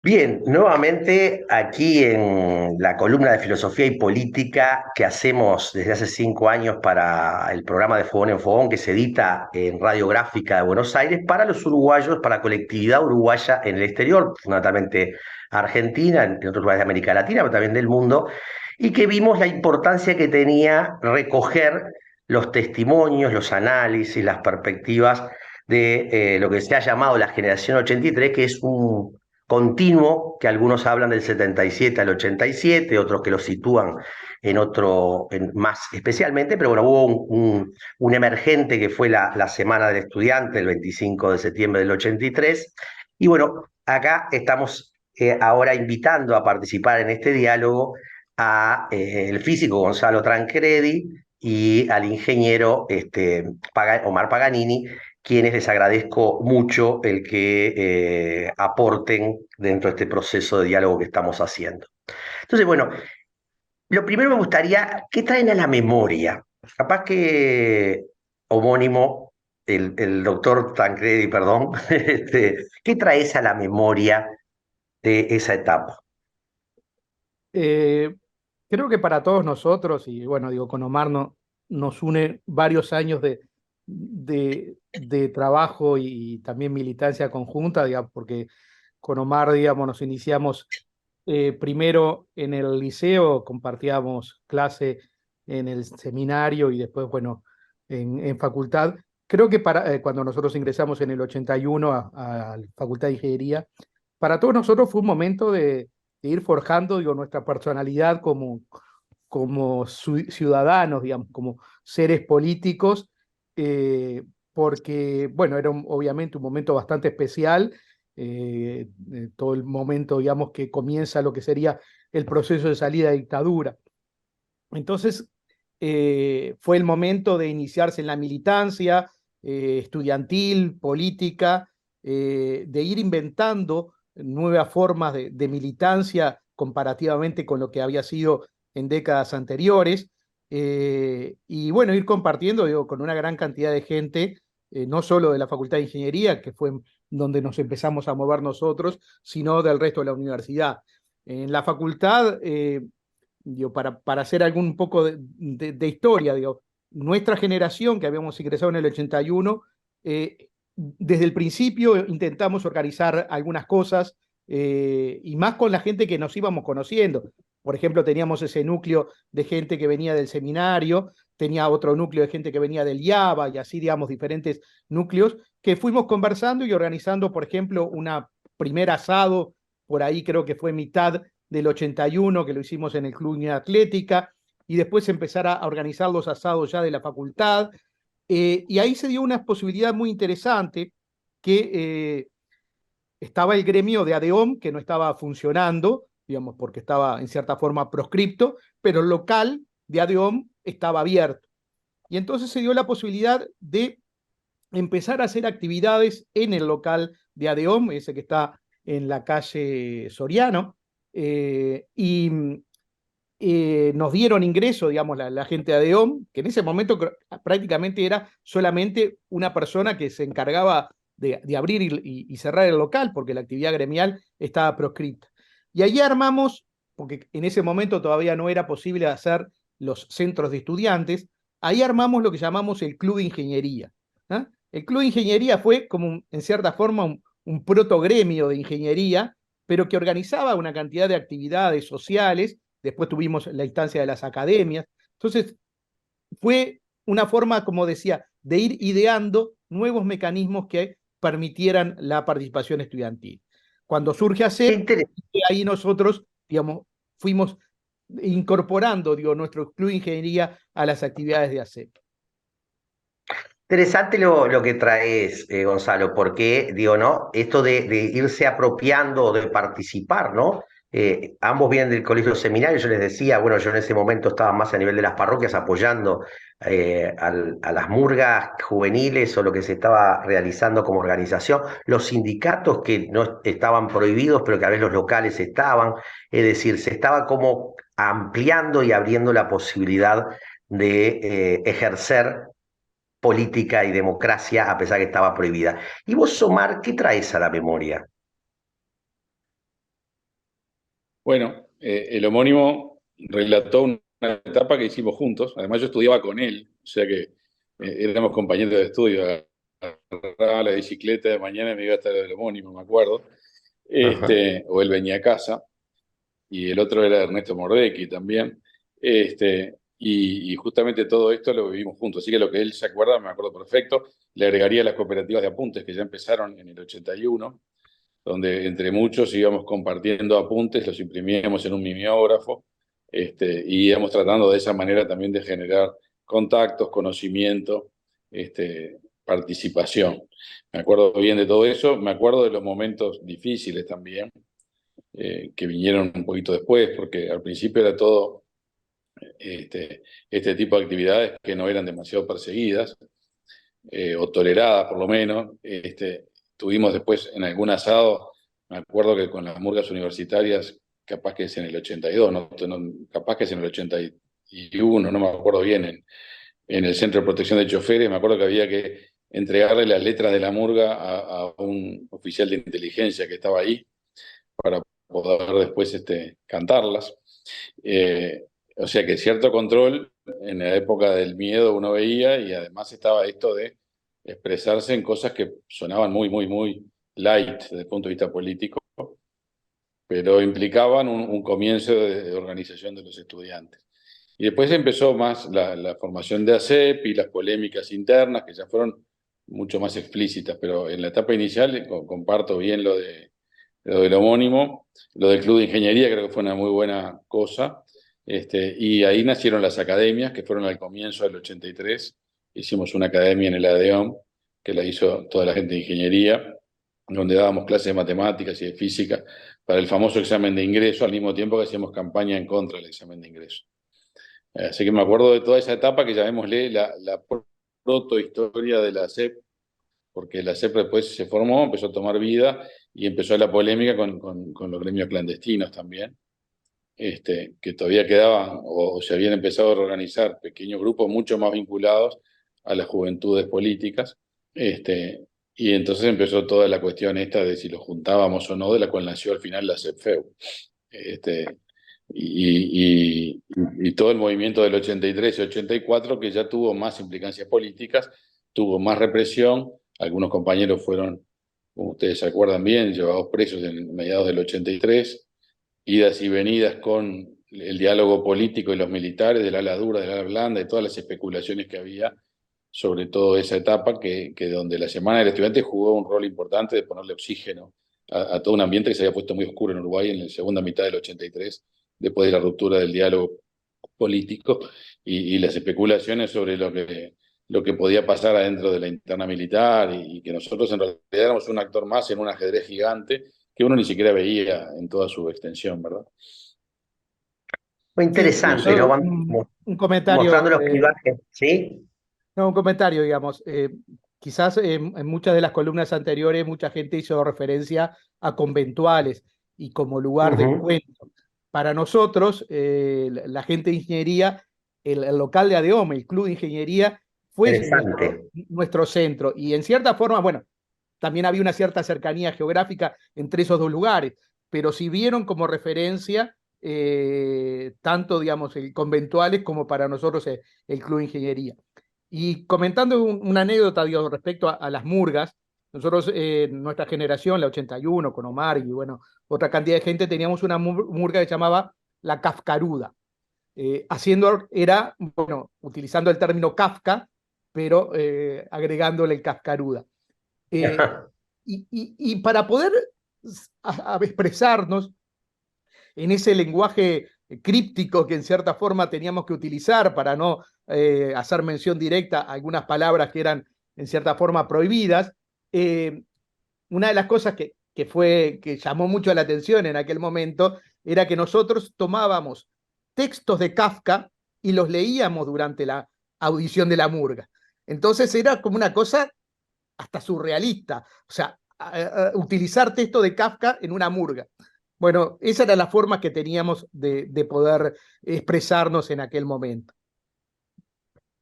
Bien, nuevamente aquí en la columna de Filosofía y Política que hacemos desde hace 5 años para el programa de Fogón en Fogón que se edita en Radiográfica de Buenos Aires para los uruguayos, para la colectividad uruguaya en el exterior, fundamentalmente Argentina, en otros lugares de América Latina, pero también del mundo, y que vimos la importancia que tenía recoger los testimonios, los análisis, las perspectivas de lo que se ha llamado la generación 83, que es un continuo, que algunos hablan del 77 al 87, otros que lo sitúan en otro, más especialmente, pero bueno, hubo un emergente que fue la Semana del Estudiante, el 25 de septiembre del 83, y bueno, acá estamos ahora invitando a participar en este diálogo a el físico Gonzalo Tancredi y al ingeniero Omar Paganini, quienes les agradezco mucho el que aporten dentro de este proceso de diálogo que estamos haciendo. Entonces, bueno, lo primero me gustaría, ¿qué traen a la memoria? Capaz que homónimo, el doctor Tancredi, perdón, ¿qué traes a la memoria de esa etapa? Eh, Creo que para todos nosotros, y bueno, digo, con Omar nos une varios años de trabajo y también militancia conjunta, digamos, porque con Omar, digamos, nos iniciamos primero en el liceo, compartíamos clase en el seminario y después, bueno, en facultad. Creo que cuando nosotros ingresamos en el 81 a la Facultad de Ingeniería, para todos nosotros fue un momento de ir forjando, digo, nuestra personalidad como ciudadanos, digamos, como seres políticos, porque, bueno, era obviamente un momento bastante especial, todo el momento, digamos, que comienza lo que sería el proceso de salida de dictadura. Entonces, fue el momento de iniciarse en la militancia estudiantil, política, de ir inventando nuevas formas de militancia comparativamente con lo que había sido en décadas anteriores. Y bueno, ir compartiendo, digo, con una gran cantidad de gente, no solo de la Facultad de Ingeniería, que fue donde nos empezamos a mover nosotros, sino del resto de la universidad. En la facultad, digo, para hacer algún poco de historia, digo, nuestra generación que habíamos ingresado en el 81, desde el principio intentamos organizar algunas cosas y más con la gente que nos íbamos conociendo. Por ejemplo, teníamos ese núcleo de gente que venía del seminario, tenía otro núcleo de gente que venía del IABA y así, digamos, diferentes núcleos que fuimos conversando y organizando, por ejemplo, una primer asado, por ahí creo que fue mitad del 81, que lo hicimos en el Club Unión Atlética, y después empezar a organizar los asados ya de la facultad. Y ahí se dio una posibilidad muy interesante que estaba el gremio de ADEOM, que no estaba funcionando, digamos, porque estaba en cierta forma proscripto, pero el local de ADEOM estaba abierto. Y entonces se dio la posibilidad de empezar a hacer actividades en el local de ADEOM, ese que está en la calle Soriano, y nos dieron ingreso, digamos, la gente de ADEOM, que en ese momento prácticamente era solamente una persona que se encargaba de abrir y cerrar el local, porque la actividad gremial estaba proscripta. Y allí armamos, porque en ese momento todavía no era posible hacer los centros de estudiantes, ahí armamos lo que llamamos el Club de Ingeniería. ¿Ah? El Club de Ingeniería fue como, en cierta forma, un protogremio de ingeniería, pero que organizaba una cantidad de actividades sociales. Después tuvimos la instancia de las academias. Entonces, fue una forma, como decía, de ir ideando nuevos mecanismos que permitieran la participación estudiantil. Cuando surge Qué ACEP, ahí nosotros, digamos, fuimos incorporando, digo, nuestro club de ingeniería a las actividades de ACEP. Interesante lo que traes, Gonzalo, porque, digo, ¿no? Esto de irse apropiando, de participar, ¿no? Ambos vienen del colegio seminario, yo les decía, bueno, yo en ese momento estaba más a nivel de las parroquias apoyando a las murgas juveniles o lo que se estaba realizando como organización, los sindicatos que no estaban prohibidos, pero que a veces los locales estaban, es decir, se estaba como ampliando y abriendo la posibilidad de ejercer política y democracia, a pesar que estaba prohibida. Y vos, Omar, ¿qué traes a la memoria? Bueno, el homónimo relató una etapa que hicimos juntos. Además, yo estudiaba con él, o sea que éramos compañeros de estudio. Agarraba la bicicleta de mañana y me iba hasta el homónimo, me acuerdo. Ajá. O él venía a casa, y el otro era Ernesto Mordecki también. Y justamente todo esto lo vivimos juntos. Así que lo que él se acuerda, me acuerdo perfecto. Le agregaría las cooperativas de apuntes que ya empezaron en el 81, donde entre muchos íbamos compartiendo apuntes, los imprimíamos en un mimeógrafo, y íbamos tratando de esa manera también de generar contactos, conocimiento, participación. Me acuerdo bien de todo eso, me acuerdo de los momentos difíciles también, que vinieron un poquito después, porque al principio era todo este tipo de actividades que no eran demasiado perseguidas, o toleradas por lo menos. Tuvimos después en algún asado, me acuerdo que con las murgas universitarias, capaz que es en el 82, capaz que es en el 81, no me acuerdo bien, en el Centro de Protección de Choferes, me acuerdo que había que entregarle las letras de la murga a un oficial de inteligencia que estaba ahí para poder después cantarlas. Eh, o sea que cierto control en la época del miedo uno veía, y además estaba esto de expresarse en cosas que sonaban muy, muy, muy light desde el punto de vista político, pero implicaban un comienzo de organización de los estudiantes. Y después empezó más la formación de ACEP y las polémicas internas, que ya fueron mucho más explícitas, pero en la etapa inicial comparto bien lo del homónimo. Lo del Club de Ingeniería creo que fue una muy buena cosa. Y ahí nacieron las academias, que fueron al comienzo del 83. Hicimos una academia en el ADEOM, que la hizo toda la gente de ingeniería, donde dábamos clases de matemáticas y de física para el famoso examen de ingreso, al mismo tiempo que hacíamos campaña en contra del examen de ingreso. Así que me acuerdo de toda esa etapa que llamémosle la protohistoria de la SEP, porque la CEP después se formó, empezó a tomar vida y empezó la polémica con los gremios clandestinos también, que todavía quedaban o se habían empezado a organizar pequeños grupos mucho más vinculados a las juventudes políticas. Y entonces empezó toda la cuestión esta de si los juntábamos o no, de la cual nació al final la CEPFEU. Este, y todo el movimiento del 83 y 84, que ya tuvo más implicancias políticas, tuvo más represión. Algunos compañeros fueron, como ustedes se acuerdan bien, llevados presos en mediados del 83, idas y venidas con el diálogo político y los militares, del ala dura, del ala blanda, y todas las especulaciones que había sobre todo esa etapa, que donde la Semana del Estudiante jugó un rol importante de ponerle oxígeno a todo un ambiente que se había puesto muy oscuro en Uruguay en la segunda mitad del 83, después de la ruptura del diálogo político, y las especulaciones sobre lo que podía pasar adentro de la interna militar, y que nosotros en realidad éramos un actor más en un ajedrez gigante que uno ni siquiera veía en toda su extensión, ¿verdad? Muy Sí, No interesante, sé. ¿no? yo, Van un mostrando comentario, los clivajes, ¿sí? no, un comentario, digamos. Quizás en muchas de las columnas anteriores mucha gente hizo referencia a conventuales y como lugar de Ujú. encuentro. Para nosotros, la gente de ingeniería, el local de ADEOM, el Club de Ingeniería, fue Interesante. nuestro centro. Y en cierta forma, bueno, también había una cierta cercanía geográfica entre esos dos lugares, pero si vieron como referencia, tanto, digamos, el conventuales como para nosotros el Club de Ingeniería. Y comentando una anécdota, digo, respecto a las murgas, nosotros, nuestra generación, la 81, con Omar y bueno, otra cantidad de gente, teníamos una murga que se llamaba la Kafkaruda. Era, bueno, utilizando el término Kafka, pero agregándole el Kafkaruda. Eh, y para poder expresarnos en ese lenguaje críptico que en cierta forma teníamos que utilizar para no hacer mención directa a algunas palabras que eran en cierta forma prohibidas, eh, una de las cosas que llamó mucho la atención en aquel momento era que nosotros tomábamos textos de Kafka y los leíamos durante la audición de la murga. Entonces era como una cosa hasta surrealista, o sea, utilizar texto de Kafka en una murga. Bueno, esa era la forma que teníamos de poder expresarnos en aquel momento.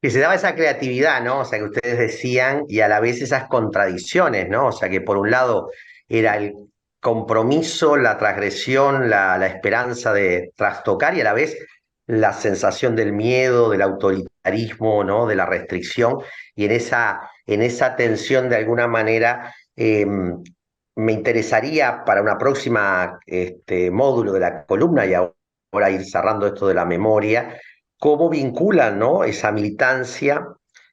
Que se daba esa creatividad, ¿no? O sea, que ustedes decían, y a la vez esas contradicciones, ¿no? O sea, que por un lado era compromiso, la transgresión, la esperanza de trastocar y a la vez la sensación del miedo, del autoritarismo, ¿no? De la restricción, y en esa tensión de alguna manera me interesaría para una próxima módulo de la columna y ahora ir cerrando esto de la memoria, cómo vinculan, ¿no? Esa militancia,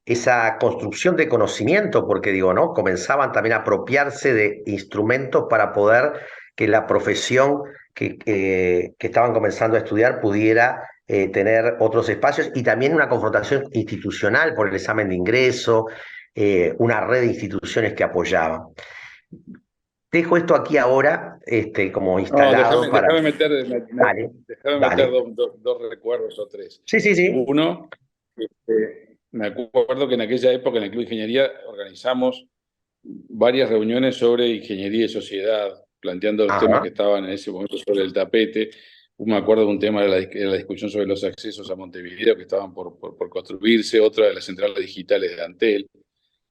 esa construcción de conocimiento, porque digo, ¿no? Comenzaban también a apropiarse de instrumentos para poder que la profesión que estaban comenzando a estudiar pudiera tener otros espacios y también una confrontación institucional por el examen de ingreso, una red de instituciones que apoyaban. Dejo esto aquí ahora como instalado No, para... déjame meter Dale. dos recuerdos o tres. Sí, sí, sí. Uno, me acuerdo que en aquella época en el Club de Ingeniería organizamos varias reuniones sobre ingeniería y sociedad, planteando los temas Ajá. que estaban en ese momento sobre el tapete. Me acuerdo de un tema de la discusión sobre los accesos a Montevideo que estaban por construirse, otra de las centrales digitales de Antel.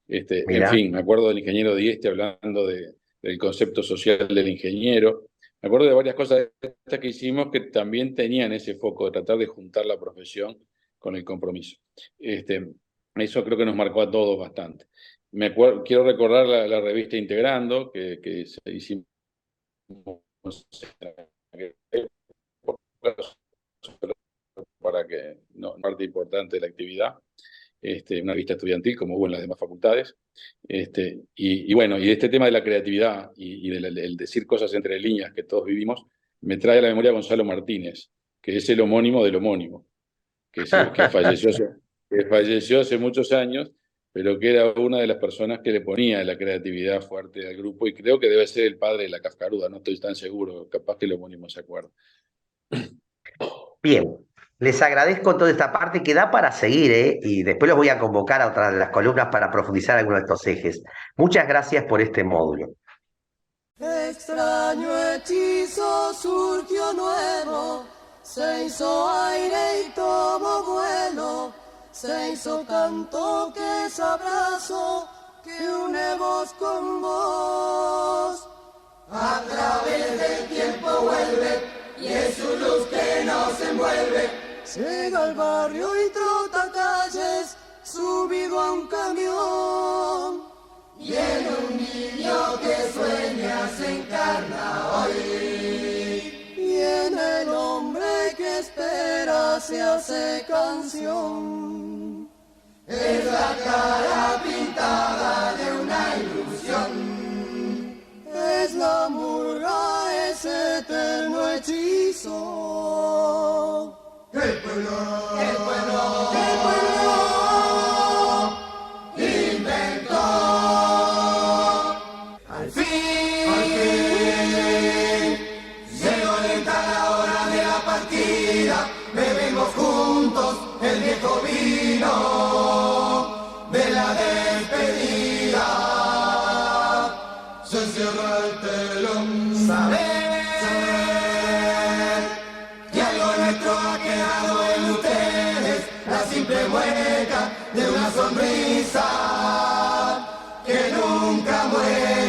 En Mira, fin, me acuerdo del ingeniero Dieste hablando del concepto social del ingeniero. Me acuerdo de varias cosas estas que hicimos que también tenían ese foco de tratar de juntar la profesión con el compromiso. Eso creo que nos marcó a todos bastante. Quiero recordar la revista Integrando, que hicimos para que no parte importante de la actividad, una revista estudiantil como hubo en las demás facultades, y bueno, y este tema de la creatividad y del decir cosas entre líneas que todos vivimos, me trae a la memoria Gonzalo Martínez, que es el homónimo del homónimo, que falleció hace muchos años, pero que era una de las personas que le ponía la creatividad fuerte al grupo, y creo que debe ser el padre de la cascaruda, no estoy tan seguro, capaz que el homónimo se acuerda. bien. Les agradezco toda esta parte que da para seguir, ¿eh? Y después los voy a convocar a otras de las columnas para profundizar algunos de estos ejes. Muchas gracias por este módulo. Extraño hechizo surgió nuevo, se hizo aire y tomó vuelo, se hizo canto que es abrazo, que une voz con voz. A través del tiempo vuelve, y es su luz que nos envuelve. Llega al barrio y trota calles, subido a un camión. Y en un niño que sueña se encarna hoy. Y en el hombre que espera se hace canción. Es la cara pintada de una ilusión. Es la murga, ese eterno hechizo. El pueblo inventó. Al fin llegó lenta la hora de la partida. Bebemos juntos el viejo vino de la despedida. Se cierra el telón. Saber que algo nuestro ha quedado en ustedes, la simple mueca de una sonrisa que nunca muere.